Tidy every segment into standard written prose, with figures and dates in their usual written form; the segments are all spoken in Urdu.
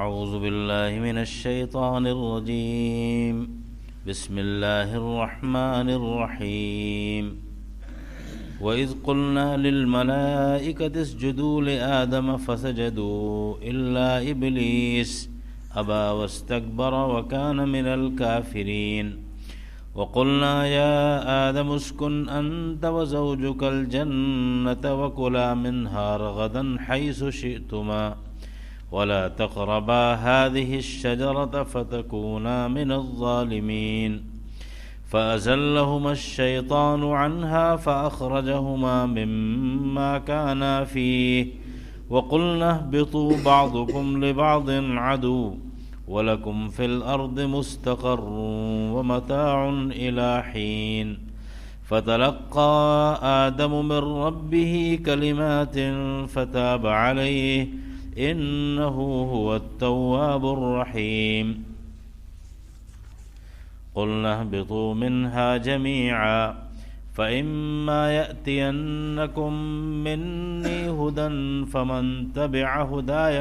أعوذ بالله من الشيطان الرجيم بسم الله الرحمن الرحيم وإذ قلنا للملائكة اسجدوا لآدم فسجدوا إلا إبليس أبى واستكبر وكان من الكافرين وقلنا يا آدم اسكن أنت وزوجك الجنة وكلا منها رغدا حيث شئتما ولا تقربا هذه الشجرة فتكونا من الظالمين فأزلهما الشيطان عنها فأخرجهما مما كانا فيه وقلنا اهبطوا بعضكم لبعض عدو وَلَكُمْ فِي الْأَرْضِ مُسْتَقَرٌّ وَمَتَاعٌ إِلَى حِينٍ فَتَلَقَّى آدَمُ مِنْ رَبِّهِ كَلِمَاتٍ فَتَابَ عَلَيْهِ إِنَّهُ هُوَ التَّوَّابُ الرَّحِيمُ قُلْنَا اهْبِطُوا مِنْهَا جَمِيعًا فَإِمَّا يَأْتِيَنَّكُمْ مِنِّي هُدًى فَمَنْ تَبِعَ هُدَايَ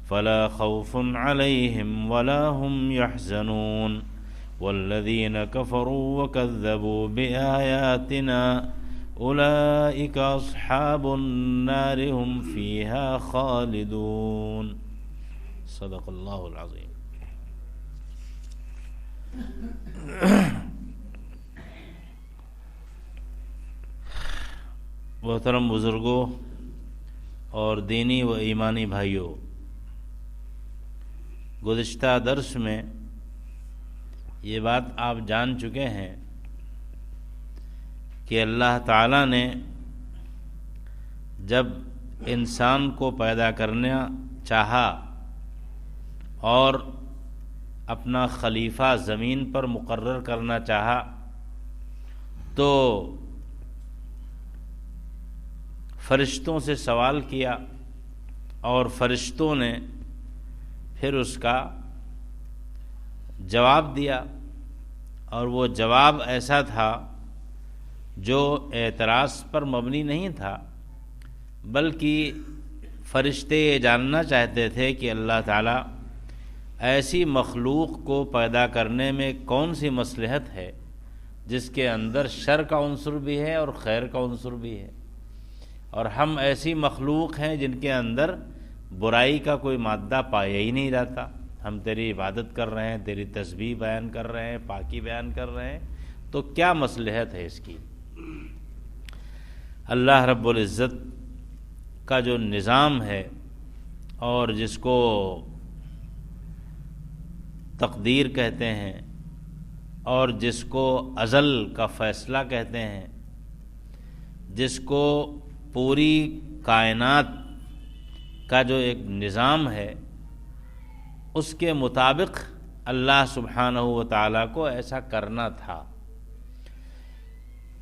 فَلَا خوف عليهم ولا هم يحزنون والذين كفروا وكذبوا بآياتنا أولئك أصحاب النار هم فيها خالدون صدق الله العظيم. محترم بزرگوں اور دینی و ایمانی بھائیوں، گزشتہ درس میں یہ بات آپ جان چکے ہیں کہ اللہ تعالیٰ نے جب انسان کو پیدا کرنا چاہا اور اپنا خلیفہ زمین پر مقرر کرنا چاہا تو فرشتوں سے سوال کیا اور فرشتوں نے پھر اس کا جواب دیا، اور وہ جواب ایسا تھا جو اعتراض پر مبنی نہیں تھا، بلکہ فرشتے یہ جاننا چاہتے تھے کہ اللہ تعالیٰ ایسی مخلوق کو پیدا کرنے میں کون سی مصلحت ہے جس کے اندر شر کا عنصر بھی ہے اور خیر کا عنصر بھی ہے، اور ہم ایسی مخلوق ہیں جن کے اندر برائی کا کوئی مادہ پایا ہی نہیں جاتا. ہم تیری عبادت کر رہے ہیں، تیری تسبیح بیان کر رہے ہیں، پاکی بیان کر رہے ہیں، تو کیا مصلحت ہے اس کی؟ اللہ رب العزت کا جو نظام ہے اور جس کو تقدیر کہتے ہیں اور جس کو ازل کا فیصلہ کہتے ہیں، جس کو پوری کائنات کا جو ایک نظام ہے، اس کے مطابق اللہ سبحانہ و تعالیٰ کو ایسا کرنا تھا.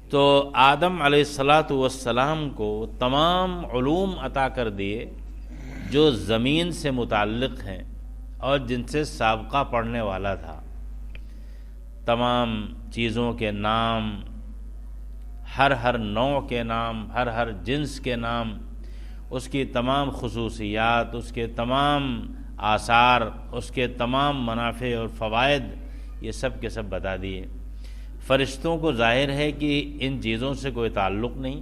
تو آدم علیہ السلام کو تمام علوم عطا کر دیے جو زمین سے متعلق ہیں اور جن سے سابقہ پڑھنے والا تھا. تمام چیزوں کے نام، ہر نوع کے نام، ہر جنس کے نام، اس کی تمام خصوصیات، اس کے تمام آثار، اس کے تمام منافع اور فوائد، یہ سب کے سب بتا دیے. فرشتوں کو ظاہر ہے کہ ان چیزوں سے کوئی تعلق نہیں،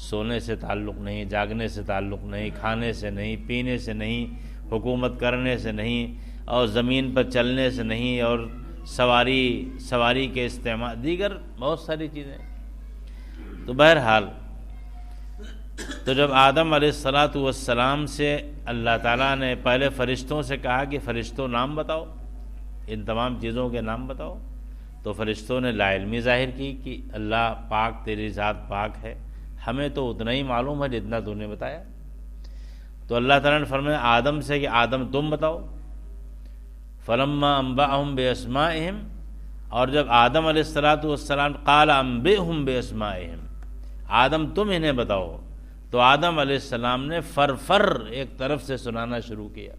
سونے سے تعلق نہیں، جاگنے سے تعلق نہیں، کھانے سے نہیں، پینے سے نہیں، حکومت کرنے سے نہیں، اور زمین پر چلنے سے نہیں، اور سواری کے استعمال، دیگر بہت ساری چیزیں. تو بہرحال تو جب آدم علیہ السلام سے اللہ تعالیٰ نے پہلے فرشتوں سے کہا کہ فرشتوں نام بتاؤ، ان تمام چیزوں کے نام بتاؤ، تو فرشتوں نے لا علمی ظاہر کی کہ اللہ پاک، تیری ذات پاک ہے، ہمیں تو اتنا ہی معلوم ہے جتنا تو نے بتایا. تو اللہ تعالیٰ نے فرمایا آدم سے کہ آدم تم بتاؤ. فلما انبأهم باسمائهم، اور جب آدم علیہ السلام قال انبئهم باسمائهم، آدم تم انہیں بتاؤ، تو آدم علیہ السلام نے فر ایک طرف سے سنانا شروع کیا.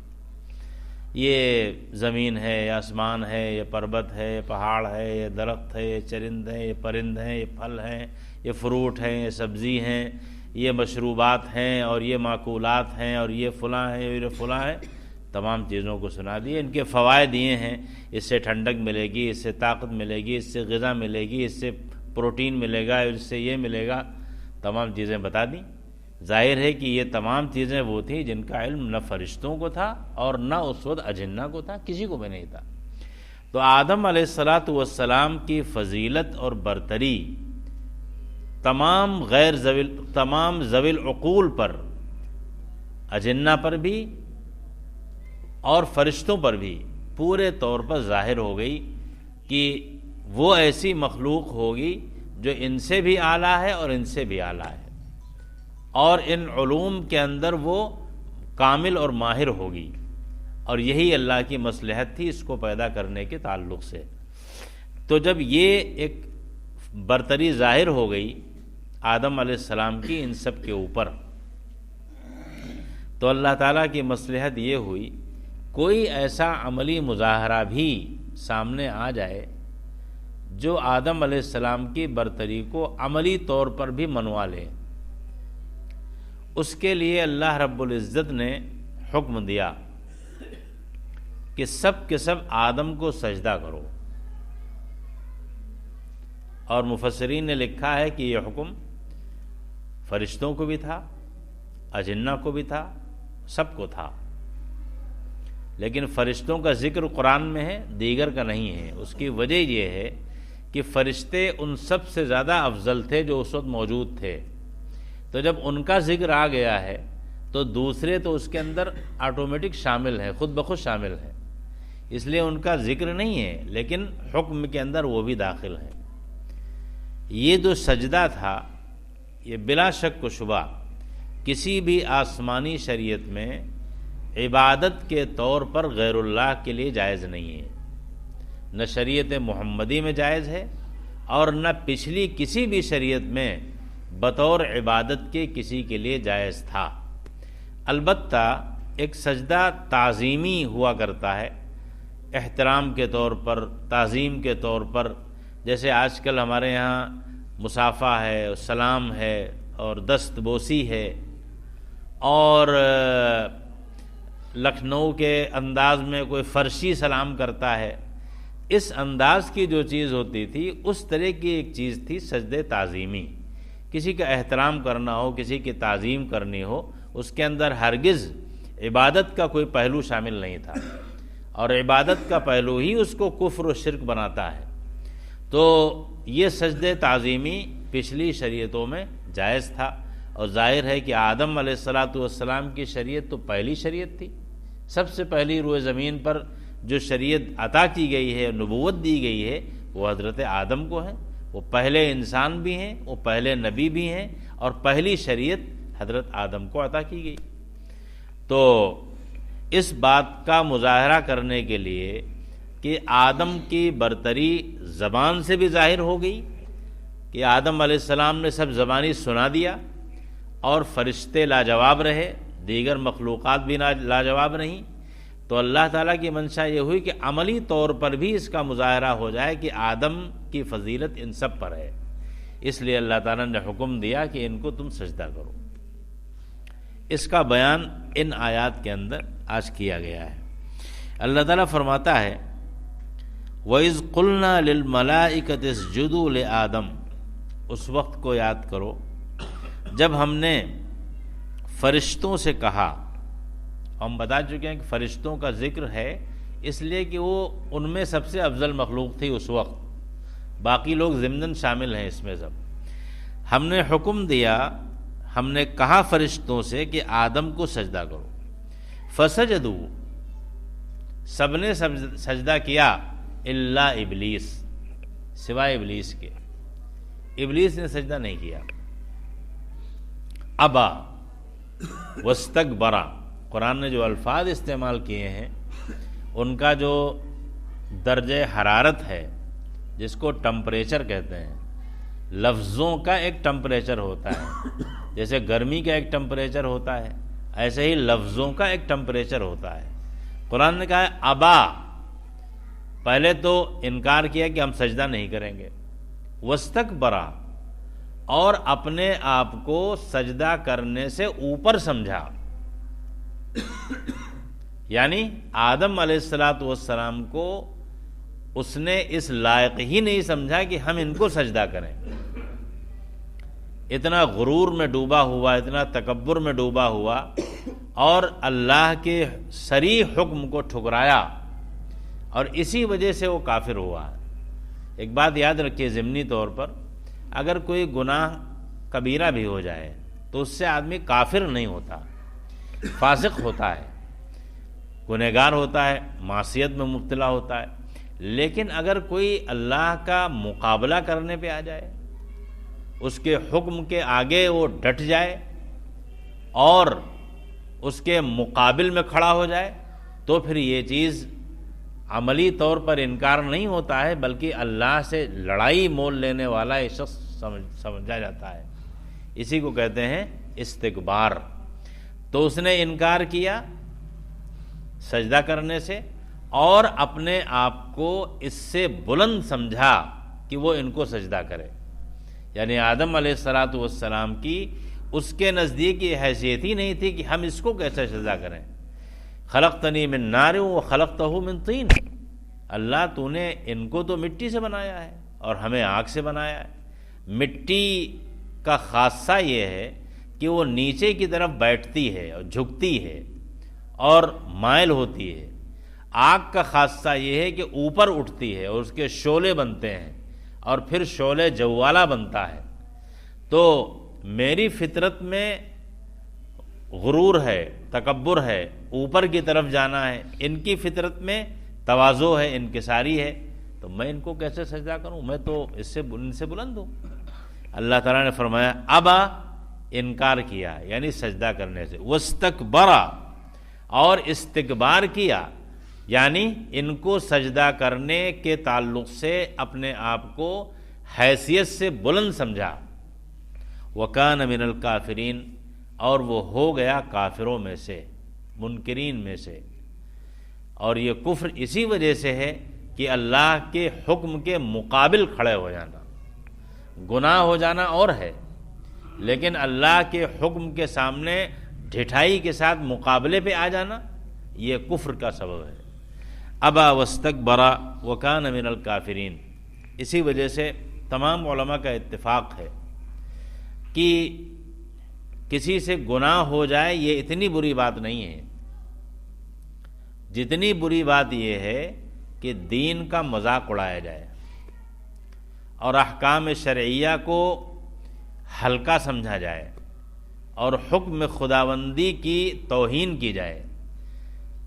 یہ زمین ہے، یہ آسمان ہے، یہ پربت ہے، یہ پہاڑ ہے، یہ درخت ہے، یہ چرند ہے، یہ پرند ہیں، یہ پھل ہیں، یہ فروٹ ہیں، یہ سبزی ہیں، یہ مشروبات ہیں اور یہ معقولات ہیں اور یہ فلاں ہیں اور یہ فلاں ہیں، تمام چیزوں کو سنا دیے، ان کے فوائد یہ ہیں، اس سے ٹھنڈک ملے گی، اس سے طاقت ملے گی، اس سے غذا ملے گی، اس سے پروٹین ملے گا، اس سے یہ ملے گا، تمام چیزیں بتا دیں۔ ظاہر ہے کہ یہ تمام چیزیں وہ تھیں جن کا علم نہ فرشتوں کو تھا اور نہ اس وقت اجنہ کو تھا، کسی کو بھی نہیں تھا۔ تو آدم علیہ السلام کی فضیلت اور برتری تمام ذوی العقول پر، اجنہ پر بھی اور فرشتوں پر بھی پورے طور پر ظاہر ہو گئی کہ وہ ایسی مخلوق ہوگی جو ان سے بھی اعلیٰ ہے اور ان سے بھی اعلیٰ ہے، اور ان علوم کے اندر وہ کامل اور ماہر ہوگی، اور یہی اللہ کی مصلحت تھی اس کو پیدا کرنے کے تعلق سے۔ تو جب یہ ایک برتری ظاہر ہو گئی آدم علیہ السلام کی ان سب کے اوپر، تو اللہ تعالیٰ کی مصلحت یہ ہوئی کوئی ایسا عملی مظاہرہ بھی سامنے آ جائے جو آدم علیہ السلام کی برتری کو عملی طور پر بھی منوا لے۔ اس کے لیے اللہ رب العزت نے حکم دیا کہ سب کے سب آدم کو سجدہ کرو، اور مفسرین نے لکھا ہے کہ یہ حکم فرشتوں کو بھی تھا، اجنہ کو بھی تھا، سب کو تھا، لیکن فرشتوں کا ذکر قرآن میں ہے، دیگر کا نہیں ہے۔ اس کی وجہ یہ ہے کہ فرشتے ان سب سے زیادہ افضل تھے جو اس وقت موجود تھے، تو جب ان کا ذکر آ گیا ہے تو دوسرے تو اس کے اندر آٹومیٹک شامل ہیں، خود بخود شامل ہیں، اس لیے ان کا ذکر نہیں ہے، لیکن حکم کے اندر وہ بھی داخل ہیں۔ یہ جو سجدہ تھا یہ بلا شک و شبہ کسی بھی آسمانی شریعت میں عبادت کے طور پر غیر اللہ کے لیے جائز نہیں ہے، نہ شریعت محمدی میں جائز ہے اور نہ پچھلی کسی بھی شریعت میں بطور عبادت کے کسی کے لیے جائز تھا۔ البتہ ایک سجدہ تعظیمی ہوا کرتا ہے، احترام کے طور پر، تعظیم کے طور پر، جیسے آج کل ہمارے یہاں مصافحہ ہے، سلام ہے اور دست بوسی ہے، اور لکھنؤ کے انداز میں کوئی فرشی سلام کرتا ہے، اس انداز کی جو چیز ہوتی تھی اس طرح کی ایک چیز تھی سجدہ تعظیمی۔ کسی کا احترام کرنا ہو، کسی کی تعظیم کرنی ہو، اس کے اندر ہرگز عبادت کا کوئی پہلو شامل نہیں تھا، اور عبادت کا پہلو ہی اس کو کفر و شرک بناتا ہے۔ تو یہ سجدہ تعظیمی پچھلی شریعتوں میں جائز تھا، اور ظاہر ہے کہ آدم علیہ السلام کی شریعت تو پہلی شریعت تھی، سب سے پہلی روئے زمین پر جو شریعت عطا کی گئی ہے، نبوت دی گئی ہے، وہ حضرت آدم کو ہے۔ وہ پہلے انسان بھی ہیں، وہ پہلے نبی بھی ہیں، اور پہلی شریعت حضرت آدم کو عطا کی گئی۔ تو اس بات کا مظاہرہ کرنے کے لیے کہ آدم کی برتری زبان سے بھی ظاہر ہو گئی کہ آدم علیہ السلام نے سب زبانی سنا دیا، اور فرشتے لاجواب رہے، دیگر مخلوقات بھی لاجواب رہیں، تو اللہ تعالیٰ کی منشا یہ ہوئی کہ عملی طور پر بھی اس کا مظاہرہ ہو جائے کہ آدم کی فضیلت ان سب پر ہے، اس لیے اللہ تعالیٰ نے حکم دیا کہ ان کو تم سجدہ کرو۔ اس کا بیان ان آیات کے اندر آج کیا گیا ہے۔ اللہ تعالیٰ فرماتا ہے وَإِذْ قُلْنَا لِلْمَلَائِكَةِ اسْجُدُوا لِآدَمَ، اس وقت کو یاد کرو جب ہم نے فرشتوں سے کہا۔ ہم بتا چکے ہیں کہ فرشتوں کا ذکر ہے اس لیے کہ وہ ان میں سب سے افضل مخلوق تھی اس وقت، باقی لوگ ضمناً شامل ہیں اس میں سب۔ ہم نے حکم دیا، ہم نے کہا فرشتوں سے کہ آدم کو سجدہ کرو، فسجدوا، سب نے سجدہ کیا، الا ابلیس، سوائے ابلیس کے۔ ابلیس نے سجدہ نہیں کیا، ابا واستکبر۔ قرآن نے جو الفاظ استعمال کیے ہیں ان کا جو درجہ حرارت ہے، جس کو ٹمپریچر کہتے ہیں، لفظوں کا ایک ٹمپریچر ہوتا ہے، جیسے گرمی کا ایک ٹمپریچر ہوتا ہے، ایسے ہی لفظوں کا ایک ٹمپریچر ہوتا ہے۔ قرآن نے کہا ہے ابا، پہلے تو انکار کیا کہ ہم سجدہ نہیں کریں گے، واستکبر، اور اپنے آپ کو سجدہ کرنے سے اوپر سمجھا. یعنی آدم علیہ الصلوۃ والسلام کو اس نے اس لائق ہی نہیں سمجھا کہ ہم ان کو سجدہ کریں. اتنا غرور میں ڈوبا ہوا، اتنا تکبر میں ڈوبا ہوا، اور اللہ کے صریح حکم کو ٹھکرایا، اور اسی وجہ سے وہ کافر ہوا. ایک بات یاد رکھیے ضمنی طور پر، اگر کوئی گناہ کبیرہ بھی ہو جائے تو اس سے آدمی کافر نہیں ہوتا، فاسق ہوتا ہے، گنہگار ہوتا ہے، معصیت میں مبتلا ہوتا ہے. لیکن اگر کوئی اللہ کا مقابلہ کرنے پہ آ جائے، اس کے حکم کے آگے وہ ڈٹ جائے اور اس کے مقابل میں کھڑا ہو جائے، تو پھر یہ چیز عملی طور پر انکار نہیں ہوتا ہے، بلکہ اللہ سے لڑائی مول لینے والا یہ شخص سمجھا جاتا ہے. اسی کو کہتے ہیں استکبار. تو اس نے انکار کیا سجدہ کرنے سے، اور اپنے آپ کو اس سے بلند سمجھا کہ وہ ان کو سجدہ کرے. یعنی آدم علیہ الصلوۃ والسلام کی اس کے نزدیک یہ حیثیت ہی نہیں تھی کہ ہم اس کو کیسے سجدہ کریں. خلقتنی من نار و خلقتہ من طین. اللہ تو نے ان کو تو مٹی سے بنایا ہے اور ہمیں آگ سے بنایا ہے. مٹی کا خاصہ یہ ہے کہ وہ نیچے کی طرف بیٹھتی ہے اور جھکتی ہے اور مائل ہوتی ہے. آگ کا خاصہ یہ ہے کہ اوپر اٹھتی ہے اور اس کے شعلے بنتے ہیں اور پھر شعلے جوالا بنتا ہے. تو میری فطرت میں غرور ہے، تکبر ہے، اوپر کی طرف جانا ہے. ان کی فطرت میں تواضع ہے، انکساری ہے. تو میں ان کو کیسے سجدہ کروں؟ میں تو ان سے بلند ہوں. اللہ تعالیٰ نے فرمایا ابا، انکار کیا یعنی سجدہ کرنے سے. واستکبرا، اور استکبار کیا یعنی ان کو سجدہ کرنے کے تعلق سے اپنے آپ کو حیثیت سے بلند سمجھا. وکان من الکافرین، اور وہ ہو گیا کافروں میں سے، منکرین میں سے. اور یہ کفر اسی وجہ سے ہے کہ اللہ کے حکم کے مقابل کھڑے ہو جانا. گناہ ہو جانا اور ہے، لیکن اللہ کے حکم کے سامنے ڈھٹائی کے ساتھ مقابلے پہ آ جانا یہ کفر کا سبب ہے. ابا واستکبرا وکان من الکافرین. اسی وجہ سے تمام علماء کا اتفاق ہے کہ کسی سے گناہ ہو جائے یہ اتنی بری بات نہیں ہے، جتنی بری بات یہ ہے کہ دین کا مذاق اڑایا جائے اور احکام شرعیہ کو ہلکا سمجھا جائے اور حکم خداوندی کی توہین کی جائے.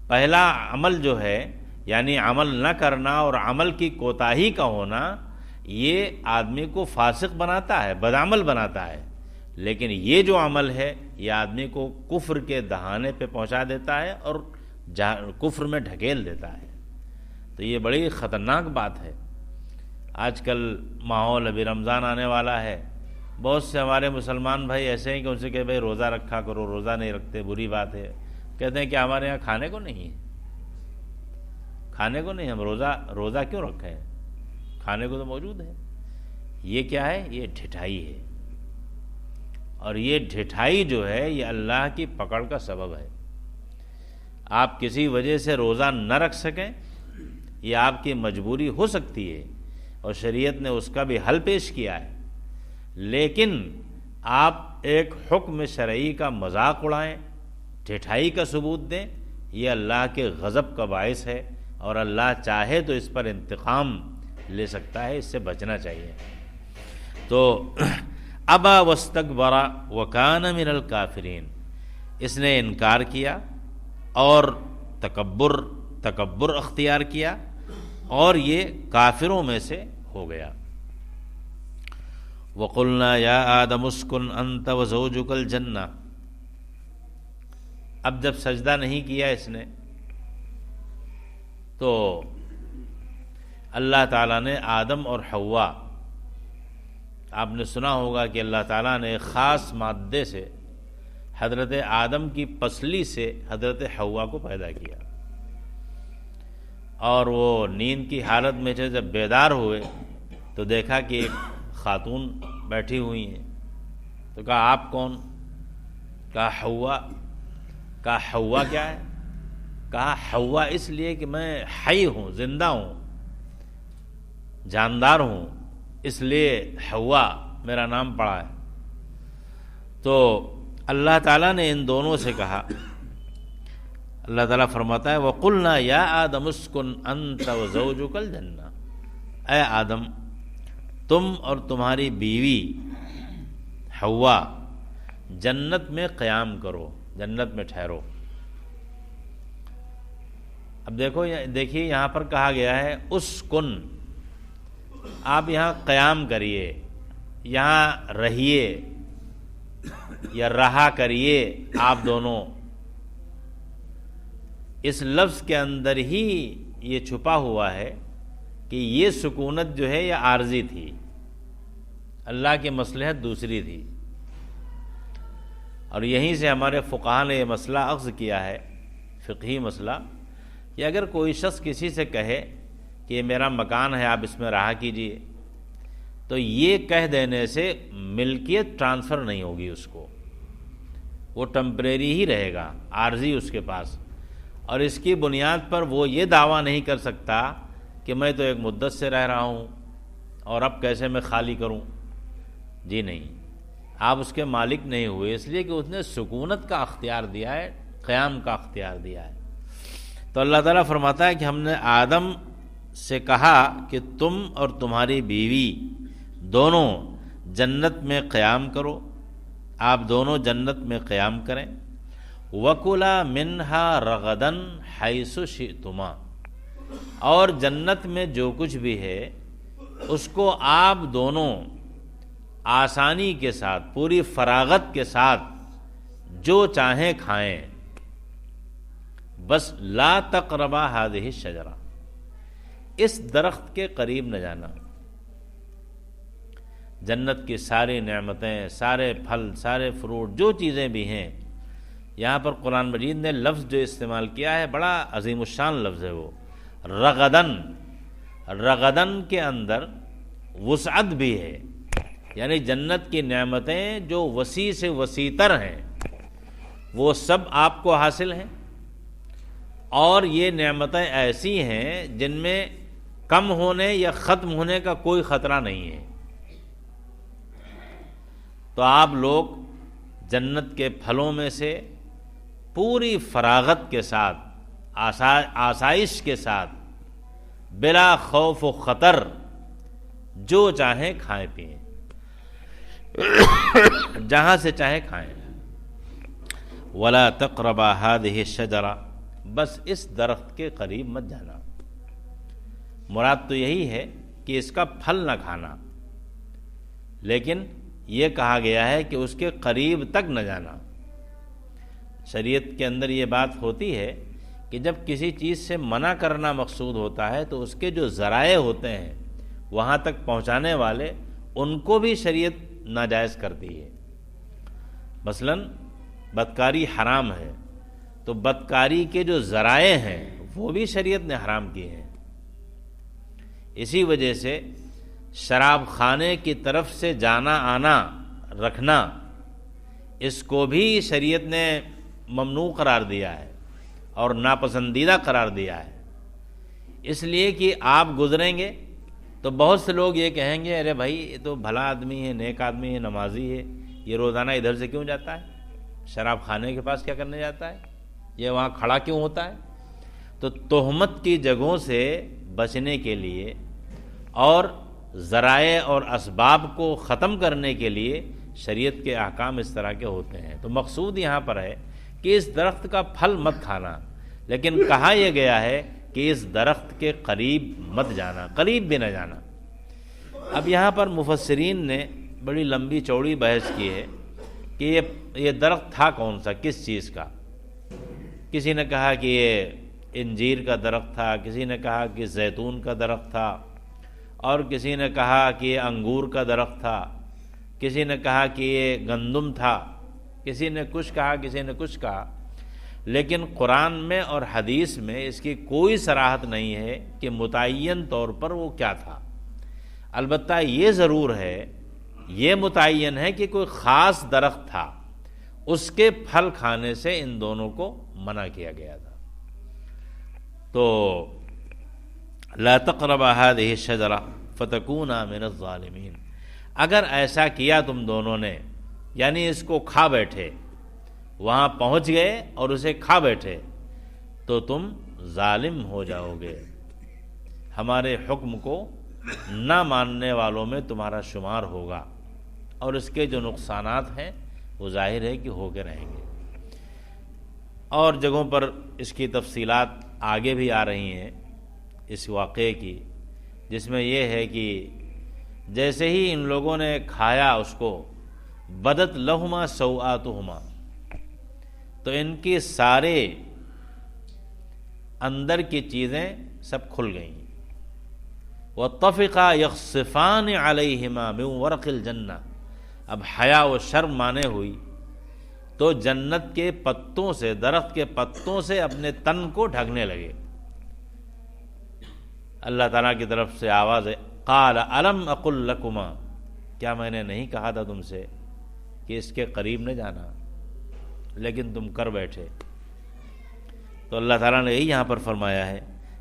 پہلا عمل جو ہے یعنی عمل نہ کرنا اور عمل کی کوتاہی کا ہونا، یہ آدمی کو فاسق بناتا ہے، بدعمل بناتا ہے. لیکن یہ جو عمل ہے یہ آدمی کو کفر کے دہانے پہ پہنچا دیتا ہے اور کفر میں ڈھکیل دیتا ہے. تو یہ بڑی خطرناک بات ہے. آج کل ماحول، ابھی رمضان آنے والا ہے، بہت سے ہمارے مسلمان بھائی ایسے ہیں کہ ان سے کہ بھائی روزہ رکھا کرو، روزہ نہیں رکھتے بری بات ہے. کہتے ہیں کہ ہمارے یہاں کھانے کو نہیں ہے، کھانے کو نہیں، ہم روزہ کیوں رکھیں، کھانے کو تو موجود ہے. یہ کیا ہے؟ یہ ڈھٹائی ہے. اور یہ ڈھٹائی جو ہے یہ اللہ کی پکڑ کا سبب ہے. آپ کسی وجہ سے روزہ نہ رکھ سکیں، یہ آپ کی مجبوری ہو سکتی ہے اور شریعت نے اس کا بھی حل پیش کیا ہے. لیکن آپ ایک حکم شرعی کا مذاق اڑائیں، ڈھٹائی کا ثبوت دیں، یہ اللہ کے غضب کا باعث ہے، اور اللہ چاہے تو اس پر انتقام لے سکتا ہے. اس سے بچنا چاہیے. تو ابا واستکبرا وکان من الکافرین، اس نے انکار کیا اور تکبر اختیار کیا اور یہ کافروں میں سے ہو گیا. وَقُلْنَا يَا آدَمُ اسْكُنْ أَنْتَ وَزَوْجُكَ الْجَنَّةَ. اب جب سجدہ نہیں کیا اس نے تو اللہ تعالیٰ نے آدم اور حوا، آپ نے سنا ہوگا کہ اللہ تعالیٰ نے ایک خاص مادے سے حضرت آدم کی پسلی سے حضرت حوا کو پیدا کیا، اور وہ نیند کی حالت میں سے جب بیدار ہوئے تو دیکھا کہ ایک خاتون بیٹھی ہوئی ہیں۔ تو کہا آپ کون؟ کہا حوا۔ کہا حوا کیا ہے؟ کہا حوا اس لیے کہ میں حی ہوں، زندہ ہوں، جاندار ہوں، اس لیے حوا میرا نام پڑا ہے۔ تو اللہ تعالیٰ نے ان دونوں سے کہا، اللہ تعالیٰ فرماتا ہے وَقُلْنَا يَا آدَمُ اسْكُنْ أَنْتَ وَزَوْجُكَ الْجَنَّةَ، اے آدم تم اور تمہاری بیوی حوا جنت میں قیام کرو، جنت میں ٹھہرو۔ اب دیکھیے یہاں پر کہا گیا ہے اسکن، آپ یہاں قیام کریے، یہاں رہیے یا رہا کریے آپ دونوں۔ اس لفظ کے اندر ہی یہ چھپا ہوا ہے کہ یہ سکونت جو ہے یہ عارضی تھی، اللہ کی مصلحت دوسری تھی۔ اور یہیں سے ہمارے فقہاء نے یہ مسئلہ اخذ کیا ہے، فقہی مسئلہ، کہ اگر کوئی شخص کسی سے کہے کہ یہ میرا مکان ہے آپ اس میں رہا کیجئے، تو یہ کہہ دینے سے ملکیت ٹرانسفر نہیں ہوگی اس کو، وہ ٹمپریری ہی رہے گا، عارضی اس کے پاس، اور اس کی بنیاد پر وہ یہ دعویٰ نہیں کر سکتا کہ میں تو ایک مدت سے رہ رہا ہوں اور اب کیسے میں خالی کروں۔ جی نہیں، آپ اس کے مالک نہیں ہوئے، اس لیے کہ اس نے سکونت کا اختیار دیا ہے، قیام کا اختیار دیا ہے۔ تو اللہ تعالیٰ فرماتا ہے کہ ہم نے آدم سے کہا کہ تم اور تمہاری بیوی دونوں جنت میں قیام کرو، آپ دونوں جنت میں قیام کریں۔ وَكُلَا مِنْهَا رَغَدًا حَيْثُ شِئْتُمَا، اور جنت میں جو کچھ بھی ہے اس کو آپ دونوں آسانی کے ساتھ، پوری فراغت کے ساتھ جو چاہیں کھائیں، بس لا تقربا هذه الشجرہ، اس درخت کے قریب نہ جانا۔ جنت کی ساری نعمتیں، سارے پھل، سارے فروٹ، جو چیزیں بھی ہیں، یہاں پر قرآن مجید نے لفظ جو استعمال کیا ہے بڑا عظیم الشان لفظ ہے، وہ رغدن۔ رغدن کے اندر وسعت بھی ہے، یعنی جنت کی نعمتیں جو وسیع سے وسیع تر ہیں وہ سب آپ کو حاصل ہیں، اور یہ نعمتیں ایسی ہیں جن میں کم ہونے یا ختم ہونے کا کوئی خطرہ نہیں ہے۔ تو آپ لوگ جنت کے پھلوں میں سے پوری فراغت کے ساتھ، آسائش کے ساتھ، بلا خوف و خطر جو چاہیں کھائیں پئیں، جہاں سے چاہے کھائیں۔ وَلَا تَقْرَبَا هَذِهِ الشَّجَرَةَ، بس اس درخت کے قریب مت جانا۔ مراد تو یہی ہے کہ اس کا پھل نہ کھانا، لیکن یہ کہا گیا ہے کہ اس کے قریب تک نہ جانا۔ شریعت کے اندر یہ بات ہوتی ہے کہ جب کسی چیز سے منع کرنا مقصود ہوتا ہے تو اس کے جو ذرائع ہوتے ہیں وہاں تک پہنچانے والے، ان کو بھی شریعت ناجائز کرتی ہے۔ مثلا بدکاری حرام ہے تو بدکاری کے جو ذرائع ہیں وہ بھی شریعت نے حرام کیے ہیں۔ اسی وجہ سے شراب خانے کی طرف سے جانا آنا رکھنا، اس کو بھی شریعت نے ممنوع قرار دیا ہے اور ناپسندیدہ قرار دیا ہے، اس لیے کہ آپ گزریں گے تو بہت سے لوگ یہ کہیں گے ارے بھائی یہ تو بھلا آدمی ہے، نیک آدمی ہے، نمازی ہے، یہ روزانہ ادھر سے کیوں جاتا ہے، شراب خانے کے پاس کیا کرنے جاتا ہے، یہ وہاں کھڑا کیوں ہوتا ہے۔ تو تہمت کی جگہوں سے بچنے کے لیے اور ذرائع اور اسباب کو ختم کرنے کے لیے شریعت کے احکام اس طرح کے ہوتے ہیں۔ تو مقصود یہاں پر ہے کہ اس درخت کا پھل مت کھانا، لیکن کہا یہ گیا ہے کہ اس درخت کے قریب مت جانا، قریب بھی نہ جانا۔ اب یہاں پر مفسرین نے بڑی لمبی چوڑی بحث کی ہے کہ یہ درخت تھا کون سا، کس چیز کا۔ کسی نے کہا کہ یہ انجیر کا درخت تھا، کسی نے کہا کہ زیتون کا درخت تھا، اور کسی نے کہا کہ یہ انگور کا درخت تھا، کسی نے کہا کہ یہ گندم تھا، کسی نے کچھ کہا، کسی نے کچھ کہا، لیکن قرآن میں اور حدیث میں اس کی کوئی صراحت نہیں ہے کہ متعین طور پر وہ کیا تھا۔ البتہ یہ ضرور ہے یہ متعین ہے کہ کوئی خاص درخت تھا، اس کے پھل کھانے سے ان دونوں کو منع کیا گیا تھا۔ تو لا تقربا هذه الشجرة فتكونا من الظالمین، اگر ایسا کیا تم دونوں نے، یعنی اس کو کھا بیٹھے، وہاں پہنچ گئے اور اسے کھا بیٹھے، تو تم ظالم ہو جاؤ گے، ہمارے حکم کو نہ ماننے والوں میں تمہارا شمار ہوگا، اور اس کے جو نقصانات ہیں وہ ظاہر ہے کہ ہو کے رہیں گے۔ اور جگہوں پر اس کی تفصیلات آگے بھی آ رہی ہیں اس واقعے کی، جس میں یہ ہے کہ جیسے ہی ان لوگوں نے کھایا اس کو، بدت لہما سوآتہما، تو ان کی سارے اندر کی چیزیں سب کھل گئیں۔ وَاتَّفِقَا يَخْصِفَانِ عَلَيْهِمَا مِنْ وَرَقِ الْجَنَّةِ، اب حیا و شرم مانے ہوئی تو جنت کے پتوں سے، درخت کے پتوں سے اپنے تن کو ڈھکنے لگے۔ اللہ تعالیٰ کی طرف سے آواز ہے، قال الم اقل لکما، کیا میں نے نہیں کہا تھا تم سے کہ اس کے قریب نہ جانا، لیکن تم کر بیٹھے۔ تو اللہ تعالیٰ نے یہی یہاں پر فرمایا ہے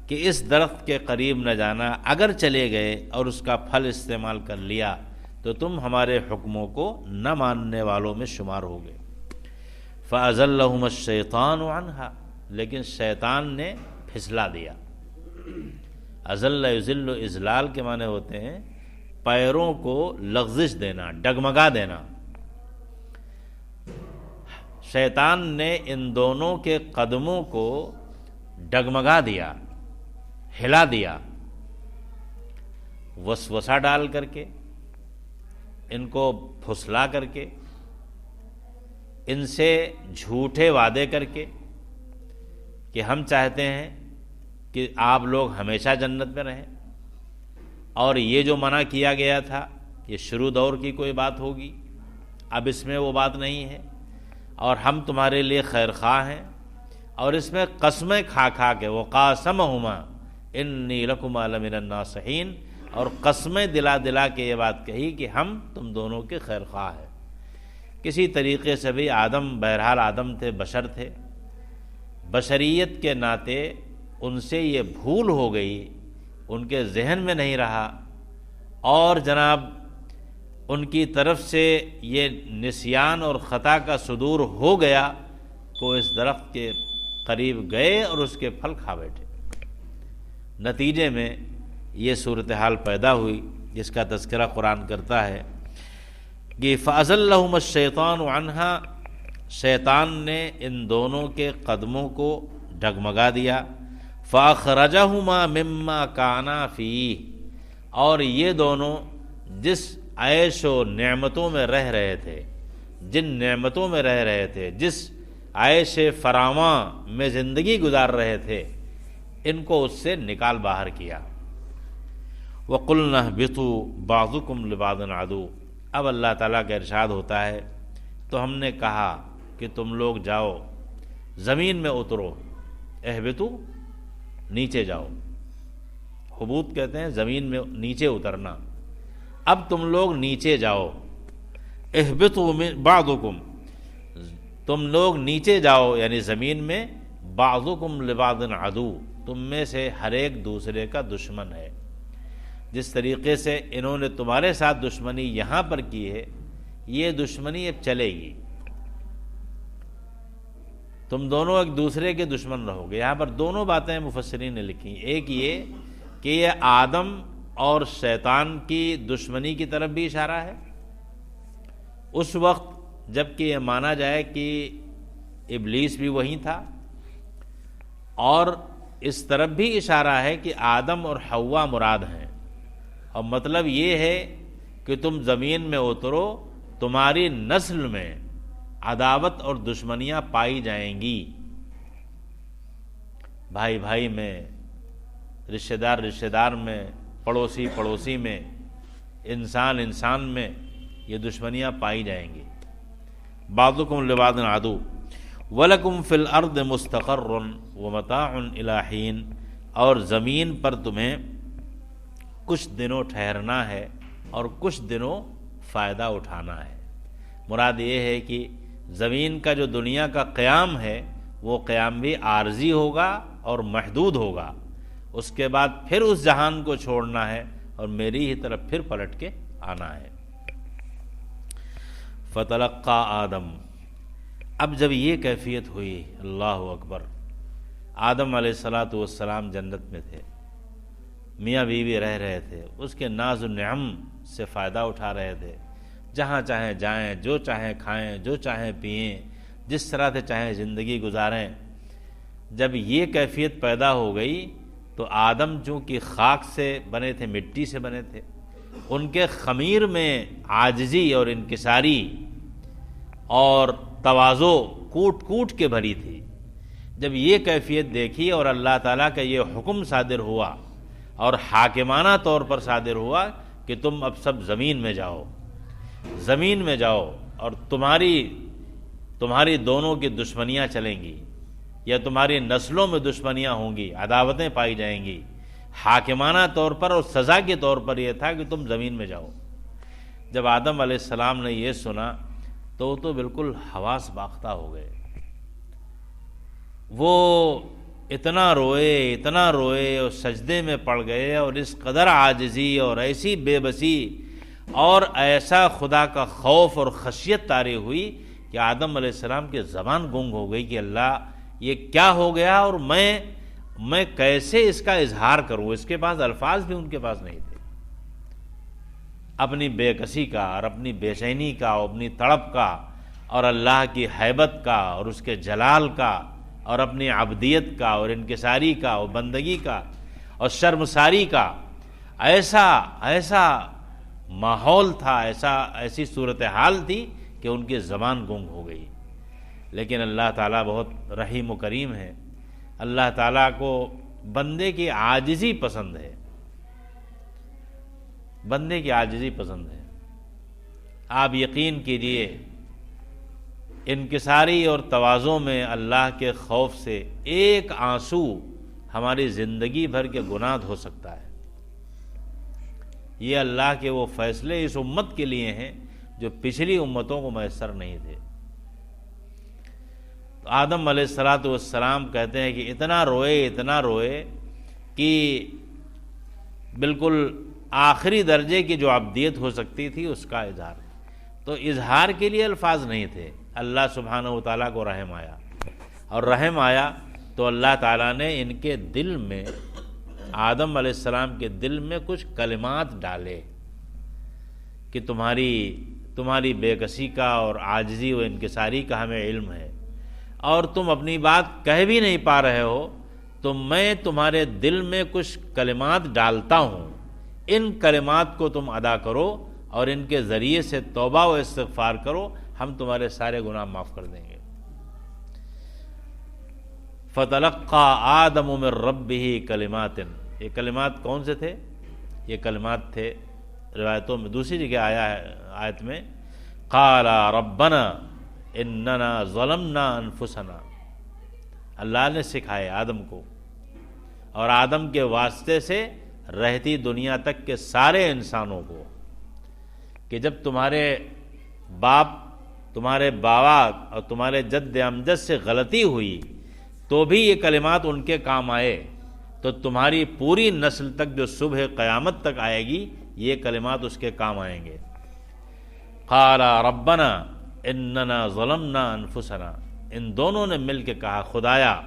کہ اس درخت کے قریب نہ جانا، اگر چلے گئے اور اس کا پھل استعمال کر لیا تو تم ہمارے حکموں کو نہ ماننے والوں میں شمار ہوگے۔ فَأَزَلَّهُمَ الشَّيْطَانُ عَنْهَا، لیکن شیطان نے پھسلا دیا۔ ازل یذل اذلال کے معنی ہوتے ہیں پیروں کو لغزش دینا، ڈگمگا دینا۔ شیطان نے ان دونوں کے قدموں کو ڈگمگا دیا، ہلا دیا، وسوسہ ڈال کر کے، ان کو پھسلا کر کے، ان سے جھوٹے وعدے کر کے کہ ہم چاہتے ہیں کہ آپ لوگ ہمیشہ جنت میں رہیں، اور یہ جو منع کیا گیا تھا یہ شروع دور کی کوئی بات ہوگی، اب اس میں وہ بات نہیں ہے، اور ہم تمہارے لیے خیر خواہ ہیں۔ اور اس میں قسمیں کھا کھا کے، وقاسمہما انی لکما لمن الناصحین، اور قسمیں دلا دلا کے یہ بات کہی کہ ہم تم دونوں کے خیر خواہ ہیں۔ کسی طریقے سے بھی آدم، بہرحال آدم تھے، بشر تھے، بشریت کے ناطے ان سے یہ بھول ہو گئی، ان کے ذہن میں نہیں رہا، اور جناب ان کی طرف سے یہ نسیان اور خطا کا صدور ہو گیا کہ وہ اس درخت کے قریب گئے اور اس کے پھل کھا بیٹھے۔ نتیجے میں یہ صورتحال پیدا ہوئی جس کا تذکرہ قرآن کرتا ہے کہ فَأَزَلَّهُمَ الشَّيْطَانُ عَنْهَا، شیطان نے ان دونوں کے قدموں کو ڈگمگا دیا۔ فَأَخْرَجَهُمَا مِمَّا كَانَا فِيهِ، اور یہ دونوں جس عیش و نعمتوں میں رہ رہے تھے، جن نعمتوں میں رہ رہے تھے، جس عیش فراواں میں زندگی گزار رہے تھے، ان کو اس سے نکال باہر کیا۔ وَقُلْنَا اهْبِطُوا بَعْضُكُمْ لِبَعْضٍ عَدُوٌّ، اب اللہ تعالیٰ کا ارشاد ہوتا ہے تو ہم نے کہا کہ تم لوگ جاؤ، زمین میں اترو، اہبطوا، نیچے جاؤ، حبوط کہتے ہیں زمین میں نیچے اترنا، اب تم لوگ نیچے جاؤ، اہبطوا بعضکم، تم لوگ نیچے جاؤ یعنی زمین میں، بعضکم لبعض عدو، تم میں سے ہر ایک دوسرے کا دشمن ہے۔ جس طریقے سے انہوں نے تمہارے ساتھ دشمنی یہاں پر کی ہے، یہ دشمنی اب چلے گی، تم دونوں ایک دوسرے کے دشمن رہو گے۔ یہاں پر دونوں باتیں مفسرین نے لکھی، ایک یہ کہ یہ آدم اور شیطان کی دشمنی کی طرف بھی اشارہ ہے، اس وقت جب کہ یہ مانا جائے کہ ابلیس بھی وہیں تھا، اور اس طرف بھی اشارہ ہے کہ آدم اور حوا مراد ہیں، اور مطلب یہ ہے کہ تم زمین میں اترو، تمہاری نسل میں عداوت اور دشمنیاں پائی جائیں گی، بھائی بھائی میں، رشتہ دار رشتہ دار میں، پڑوسی پڑوسی میں، انسان انسان میں یہ دشمنیاں پائی جائیں گی۔ بعضکم لبعض عدو وَلَكُمْ فِي الْأَرْضِ مُسْتَقَرٌّ وَمَتَاعٌ إِلَىٰ حِينٍ، اور زمین پر تمہیں کچھ دنوں ٹھہرنا ہے اور کچھ دنوں فائدہ اٹھانا ہے۔ مراد یہ ہے کہ زمین کا جو دنیا کا قیام ہے وہ قیام بھی عارضی ہوگا اور محدود ہوگا، اس کے بعد پھر اس جہان کو چھوڑنا ہے اور میری ہی طرف پھر پلٹ کے آنا ہے۔ فتلقى آدم، اب جب یہ کیفیت ہوئی، اللہ اکبر، آدم علیہ السلام جنت میں تھے، میاں بیوی رہ رہے تھے، اس کے ناز و نعم سے فائدہ اٹھا رہے تھے، جہاں چاہیں جائیں، جو چاہیں کھائیں، جو چاہیں پئیں، جس طرح سے چاہیں زندگی گزاریں۔ جب یہ کیفیت پیدا ہو گئی تو آدم چونکہ خاک سے بنے تھے، مٹی سے بنے تھے، ان کے خمیر میں عاجزی اور انکساری اور تواضع کوٹ کوٹ کے بھری تھی۔ جب یہ کیفیت دیکھی اور اللہ تعالیٰ کا یہ حکم صادر ہوا اور حاکمانہ طور پر صادر ہوا کہ تم اب سب زمین میں جاؤ، زمین میں جاؤ، اور تمہاری دونوں کی دشمنیاں چلیں گی، یا تمہاری نسلوں میں دشمنیاں ہوں گی، عداوتیں پائی جائیں گی، حاکمانہ طور پر اور سزا کے طور پر یہ تھا کہ تم زمین میں جاؤ۔ جب آدم علیہ السلام نے یہ سنا تو وہ تو بالکل حواس باختہ ہو گئے، وہ اتنا روئے اور سجدے میں پڑ گئے، اور اس قدر عاجزی اور ایسی بے بسی اور ایسا خدا کا خوف اور خشیت طاری ہوئی کہ آدم علیہ السلام کی زبان گنگ ہو گئی کہ اللہ یہ کیا ہو گیا، اور میں کیسے اس کا اظہار کروں۔ اس کے پاس الفاظ بھی ان کے پاس نہیں تھے، اپنی بے کسی کا اور اپنی بے چینی کا اور اپنی تڑپ کا اور اللہ کی ہیبت کا اور اس کے جلال کا اور اپنی عبدیت کا اور انکساری کا اور بندگی کا اور شرمساری کا ایسا ماحول تھا، ایسی صورتحال تھی کہ ان کی زبان گنگ ہو گئی۔ لیکن اللہ تعالیٰ بہت رحیم و کریم ہے، اللہ تعالیٰ کو بندے کی عاجزی پسند ہے، بندے کی عاجزی پسند ہے۔ آپ یقین کیجئے انکساری اور تواضع میں اللہ کے خوف سے ایک آنسو ہماری زندگی بھر کے گناہ دھو سکتا ہے۔ یہ اللہ کے وہ فیصلے اس امت کے لیے ہیں جو پچھلی امتوں کو میسر نہیں تھے۔ تو آدم علیہ السلام کہتے ہیں کہ اتنا روئے کہ بالکل آخری درجے کی جو عبدیت ہو سکتی تھی اس کا اظہار، تو اظہار کے لیے الفاظ نہیں تھے۔ اللہ سبحانہ و تعالیٰ کو رحم آیا، اور رحم آیا تو اللہ تعالیٰ نے ان کے دل میں، آدم علیہ السلام کے دل میں کچھ کلمات ڈالے کہ تمہاری بے کسی کا اور عاجزی و انکساری کا ہمیں علم ہے، اور تم اپنی بات کہہ بھی نہیں پا رہے ہو، تو میں تمہارے دل میں کچھ کلمات ڈالتا ہوں، ان کلمات کو تم ادا کرو اور ان کے ذریعے سے توبہ و استغفار کرو، ہم تمہارے سارے گناہ معاف کر دیں گے۔ فتلقى آدم من ربه کلمات، یہ کلمات کون سے تھے؟ یہ کلمات تھے روایتوں میں، دوسری جگہ آیا ہے آیت میں، قال ربنا اننا ظلمنا انفسنا، اللہ نے سکھائے آدم کو، اور آدم کے واسطے سے رہتی دنیا تک کے سارے انسانوں کو، کہ جب تمہارے باپ، تمہارے بابا اور تمہارے جد امجد سے غلطی ہوئی تو بھی یہ کلمات ان کے کام آئے، تو تمہاری پوری نسل تک جو صبح قیامت تک آئے گی یہ کلمات اس کے کام آئیں گے۔ قال ربنا اننا ظلمنا انفسنا، ان دونوں نے مل کے کہا، خدایا،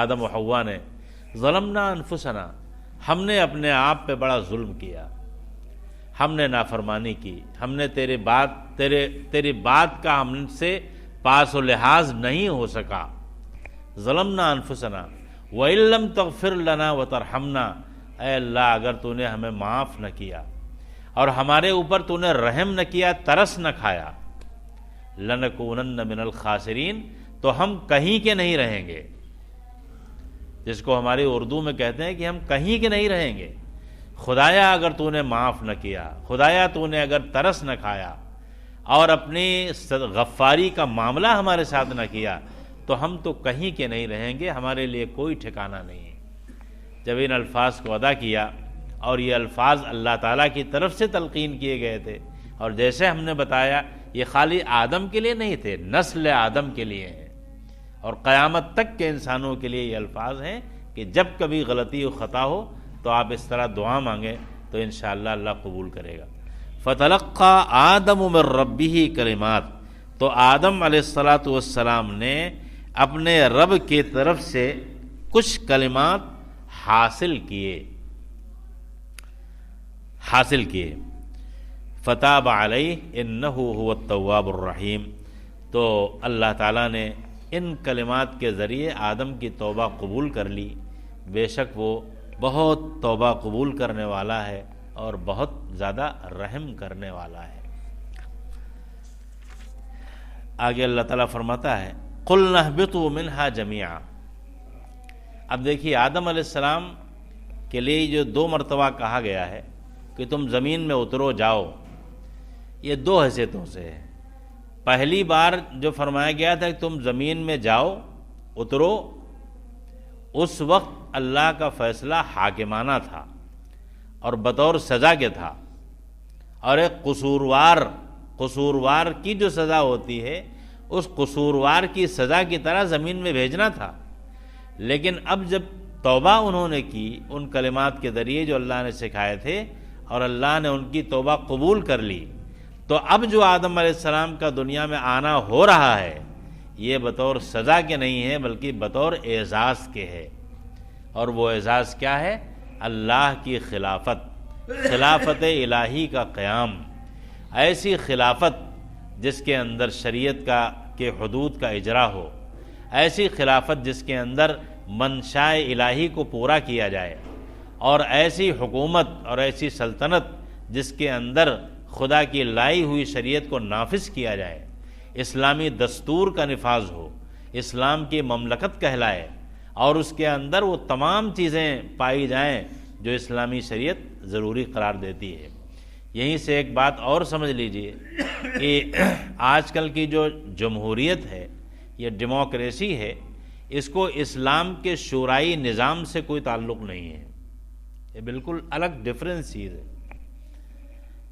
آدم و حوا نے، ظلمنا انفسنا، ہم نے اپنے آپ پہ بڑا ظلم کیا، ہم نے نافرمانی کی، ہم نے تیری بات کا ہم سے پاس و لحاظ نہیں ہو سکا۔ ظلمنا انفسنا وَإِن لَّمْ تَغْفِرْ لَنَا وَتَرْحَمْنَا، اے اللہ اگر تو نے ہمیں معاف نہ کیا اور ہمارے اوپر تو نے رحم نہ کیا، ترس نہ کھایا، لَنَكُونَنَّ مِنَ الْخَاسِرِينَ، تو ہم کہیں کے نہیں رہیں گے، جس کو ہماری اردو میں کہتے ہیں کہ ہم کہیں کے نہیں رہیں گے۔ خدایا اگر تو نے معاف نہ کیا، خدایا تو نے اگر ترس نہ کھایا اور اپنی غفاری کا معاملہ ہمارے ساتھ نہ کیا، تو ہم تو کہیں کے نہیں رہیں گے، ہمارے لیے کوئی ٹھکانہ نہیں ہے۔ جب ان الفاظ کو ادا کیا، اور یہ الفاظ اللہ تعالیٰ کی طرف سے تلقین کیے گئے تھے، اور جیسے ہم نے بتایا یہ خالی آدم کے لیے نہیں تھے، نسل آدم کے لیے ہیں، اور قیامت تک کے انسانوں کے لیے یہ الفاظ ہیں کہ جب کبھی غلطی و خطا ہو تو آپ اس طرح دعا مانگیں تو انشاءاللہ اللہ قبول کرے گا۔ فتلقى آدم من ربہ کلمات، تو آدم علیہ الصلاۃ والسلام نے اپنے رب کی طرف سے کچھ کلمات حاصل کیے فتاب علیہ انہ هو التواب الرحیم، تو اللہ تعالیٰ نے ان کلمات کے ذریعے آدم کی توبہ قبول کر لی، بے شک وہ بہت توبہ قبول کرنے والا ہے اور بہت زیادہ رحم کرنے والا ہے۔ آگے اللہ تعالیٰ فرماتا ہے قُلْنَا اهْبِطُوا مِنْهَا جَمِيعًا۔ اب دیکھیے آدم علیہ السلام کے لیے جو 2 مرتبہ کہا گیا ہے کہ تم زمین میں اترو جاؤ، یہ 2 حیثیتوں سے ہے۔ پہلی بار جو فرمایا گیا تھا کہ تم زمین میں جاؤ اترو، اس وقت اللہ کا فیصلہ حاکمانہ تھا اور بطور سزا کے تھا، اور ایک قصوروار کی جو سزا ہوتی ہے اس قصوروار کی سزا کی طرح زمین میں بھیجنا تھا۔ لیکن اب جب توبہ انہوں نے کی ان کلمات کے ذریعے جو اللہ نے سکھائے تھے اور اللہ نے ان کی توبہ قبول کر لی، تو اب جو آدم علیہ السلام کا دنیا میں آنا ہو رہا ہے یہ بطور سزا کے نہیں ہے بلکہ بطور اعزاز کے ہے، اور وہ اعزاز کیا ہے؟ اللہ کی خلافت الہی کا قیام، ایسی خلافت جس کے اندر شریعت کے حدود کا اجرا ہو، ایسی خلافت جس کے اندر منشاء الہی کو پورا کیا جائے، اور ایسی حکومت اور ایسی سلطنت جس کے اندر خدا کی لائی ہوئی شریعت کو نافذ کیا جائے، اسلامی دستور کا نفاذ ہو، اسلام کی مملکت کہلائے، اور اس کے اندر وہ تمام چیزیں پائی جائیں جو اسلامی شریعت ضروری قرار دیتی ہے۔ یہیں سے ایک بات اور سمجھ لیجئے کہ آج کل کی جو جمہوریت ہے، یہ ڈیموکریسی ہے، اس کو اسلام کے شورائی نظام سے کوئی تعلق نہیں ہے، یہ بالکل الگ ڈیفرنس چیز ہے۔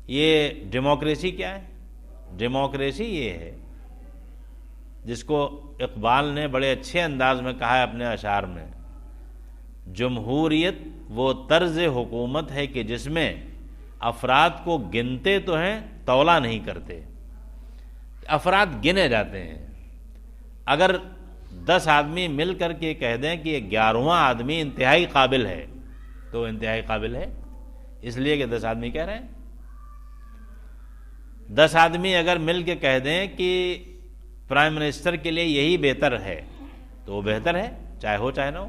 یہ ڈیموکریسی کیا ہے؟ ڈیموکریسی یہ ہے جس کو اقبال نے بڑے اچھے انداز میں کہا ہے اپنے اشعار میں، جمہوریت وہ طرز حکومت ہے کہ جس میں افراد کو گنتے تو ہیں تولا نہیں کرتے، افراد گنے جاتے ہیں۔ اگر 10 آدمی مل کر کے کہہ دیں کہ یہ 11واں آدمی انتہائی قابل ہے تو انتہائی قابل ہے اس لیے کہ 10 آدمی کہہ رہے ہیں۔ 10 آدمی اگر مل کے کہہ دیں کہ پرائم منسٹر کے لیے یہی بہتر ہے تو وہ بہتر ہے، چاہے ہو چاہے نہ ہو۔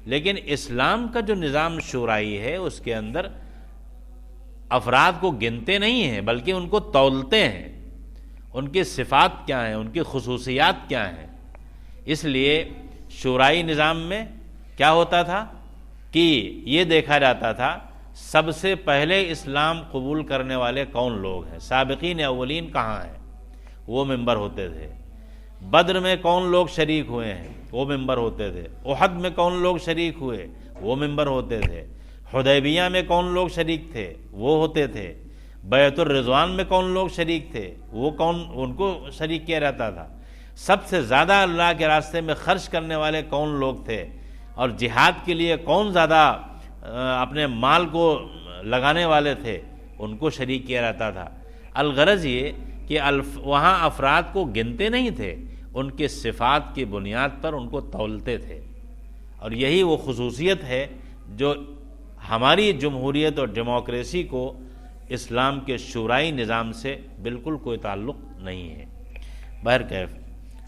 لیکن اسلام کا جو نظام شورائی ہے اس کے اندر افراد کو گنتے نہیں ہیں بلکہ ان کو تولتے ہیں، ان کی صفات کیا ہیں، ان کی خصوصیات کیا ہیں۔ اس لیے شورائی نظام میں کیا ہوتا تھا کہ یہ دیکھا جاتا تھا سب سے پہلے اسلام قبول کرنے والے کون لوگ ہیں، سابقین اولین کہاں ہیں، وہ ممبر ہوتے تھے۔ بدر میں کون لوگ شریک ہوئے ہیں، وہ ممبر ہوتے تھے۔ احد میں کون لوگ شریک ہوئے، وہ ممبر ہوتے تھے۔ حدیبیہ میں کون لوگ شریک تھے، وہ ہوتے تھے۔ بیعت الرضوان میں کون لوگ شریک تھے، ان کو شریک کیا جاتا تھا۔ سب سے زیادہ اللہ کے راستے میں خرچ کرنے والے کون لوگ تھے، اور جہاد کے لیے کون زیادہ اپنے مال کو لگانے والے تھے، ان کو شریک کیا جاتا تھا۔ الغرض یہ کہ وہاں افراد کو گنتے نہیں تھے، ان کے صفات کی بنیاد پر ان کو تولتے تھے، اور یہی وہ خصوصیت ہے جو ہماری جمہوریت اور ڈیموکریسی کو اسلام کے شورائی نظام سے بالکل کوئی تعلق نہیں ہے۔ بہرکیف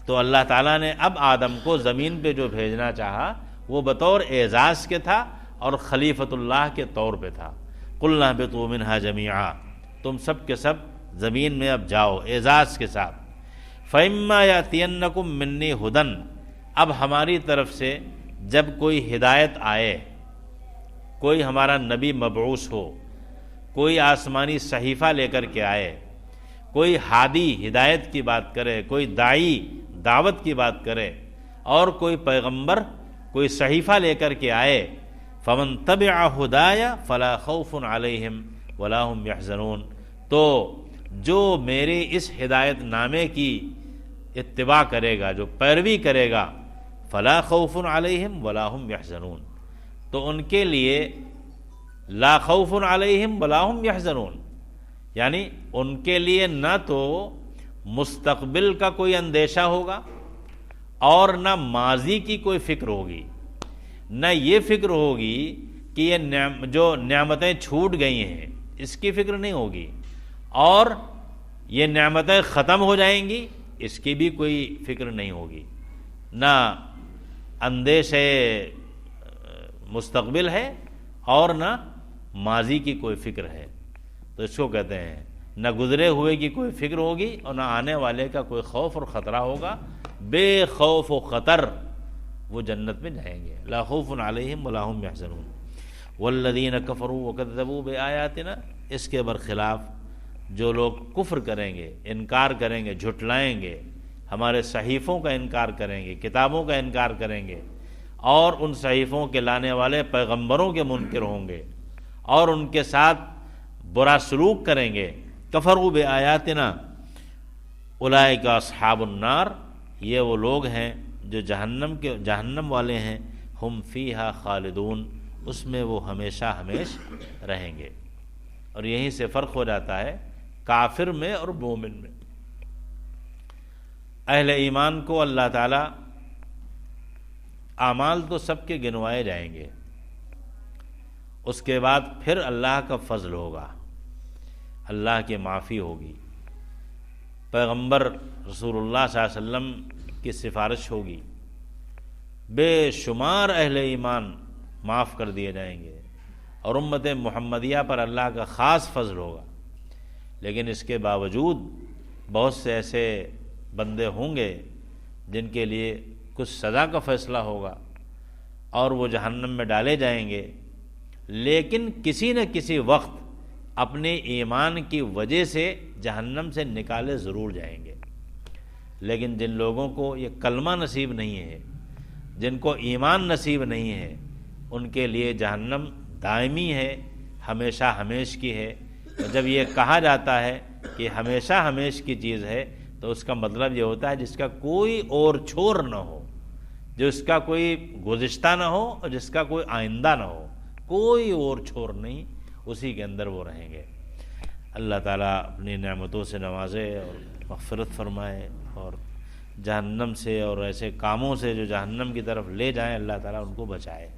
تو اللہ تعالیٰ نے اب آدم کو زمین پہ جو بھیجنا چاہا وہ بطور اعزاز کے تھا اور خلیفۃ اللہ کے طور پہ تھا۔ قُلْنَا اهْبِطُوا مِنْهَا جَمِيعًا، تم سب کے سب زمین میں اب جاؤ اعزاز کے ساتھ۔ فَإِمَّا يَأْتِيَنَّكُم مِّنِّي هُدًى، اب ہماری طرف سے جب کوئی ہدایت آئے، کوئی ہمارا نبی مبعوث ہو، کوئی آسمانی صحیفہ لے کر کے آئے، کوئی ہادی ہدایت کی بات کرے، کوئی داعی دعوت کی بات کرے، اور کوئی پیغمبر کوئی صحیفہ لے کر کے آئے، فَمَن تَبِعَ هُدَايَ فَلَا خَوْفٌ عَلَيْهِمْ وَلَا هُمْ يَحْزَنُونَ، تو جو میرے اس ہدایت نامے کی اتباع کرے گا، جو پیروی کرے گا، فلا خوف علیہم ولا هم یحزنون، تو ان کے لیے لا خوف علیہم ولا هم یحزنون، یعنی ان کے لیے نہ تو مستقبل کا کوئی اندیشہ ہوگا اور نہ ماضی کی کوئی فکر ہوگی، نہ یہ فکر ہوگی کہ یہ جو نعمتیں چھوٹ گئی ہیں اس کی فکر نہیں ہوگی، اور یہ نعمتیں ختم ہو جائیں گی اس کی بھی کوئی فکر نہیں ہوگی، نہ اندیش مستقبل ہے اور نہ ماضی کی کوئی فکر ہے۔ تو اس کو کہتے ہیں نہ گزرے ہوئے کی کوئی فکر ہوگی اور نہ آنے والے کا کوئی خوف اور خطرہ ہوگا، بے خوف و خطر وہ جنت میں جائیں گے، لا خوف علیہم ولا هم یحزنون۔ والذین کفروا وکذبوا بآیاتنا، اس کے برخلاف جو لوگ کفر کریں گے، انکار کریں گے، جھٹلائیں گے، ہمارے صحیفوں کا انکار کریں گے، کتابوں کا انکار کریں گے، اور ان صحیفوں کے لانے والے پیغمبروں کے منکر ہوں گے اور ان کے ساتھ برا سلوک کریں گے، کفروا بآیاتنا اولئک اصحاب النار، یہ وہ لوگ ہیں جو جہنم والے ہیں، ہم فیہا خالدون، اس میں وہ ہمیشہ ہمیش رہیں گے۔ اور یہیں سے فرق ہو جاتا ہے کافر میں اور مومن میں۔ اہل ایمان کو اللہ تعالیٰ اعمال تو سب کے گنوائے جائیں گے، اس کے بعد پھر اللہ کا فضل ہوگا، اللہ کی معافی ہوگی، پیغمبر رسول اللہ صلی اللہ علیہ وسلم کی سفارش ہوگی، بے شمار اہل ایمان معاف کر دیے جائیں گے، اور امت محمدیہ پر اللہ کا خاص فضل ہوگا۔ لیکن اس کے باوجود بہت سے ایسے بندے ہوں گے جن کے لیے کچھ سزا کا فیصلہ ہوگا اور وہ جہنم میں ڈالے جائیں گے، لیکن کسی نہ کسی وقت اپنے ایمان کی وجہ سے جہنم سے نکالے ضرور جائیں گے۔ لیکن جن لوگوں کو یہ کلمہ نصیب نہیں ہے، جن کو ایمان نصیب نہیں ہے، ان کے لیے جہنم دائمی ہے، ہمیشہ ہمیش کی ہے۔ جب یہ کہا جاتا ہے کہ ہمیشہ ہمیش کی چیز ہے تو اس کا مطلب یہ ہوتا ہے جس کا کوئی اور چھور نہ ہو، جس کا کوئی گزشتہ نہ ہو اور جس کا کوئی آئندہ نہ ہو، کوئی اور چھور نہیں، اسی کے اندر وہ رہیں گے۔ اللہ تعالیٰ اپنی نعمتوں سے نوازے اور مغفرت فرمائے، اور جہنم سے اور ایسے کاموں سے جو جہنم کی طرف لے جائیں اللہ تعالیٰ ان کو بچائے۔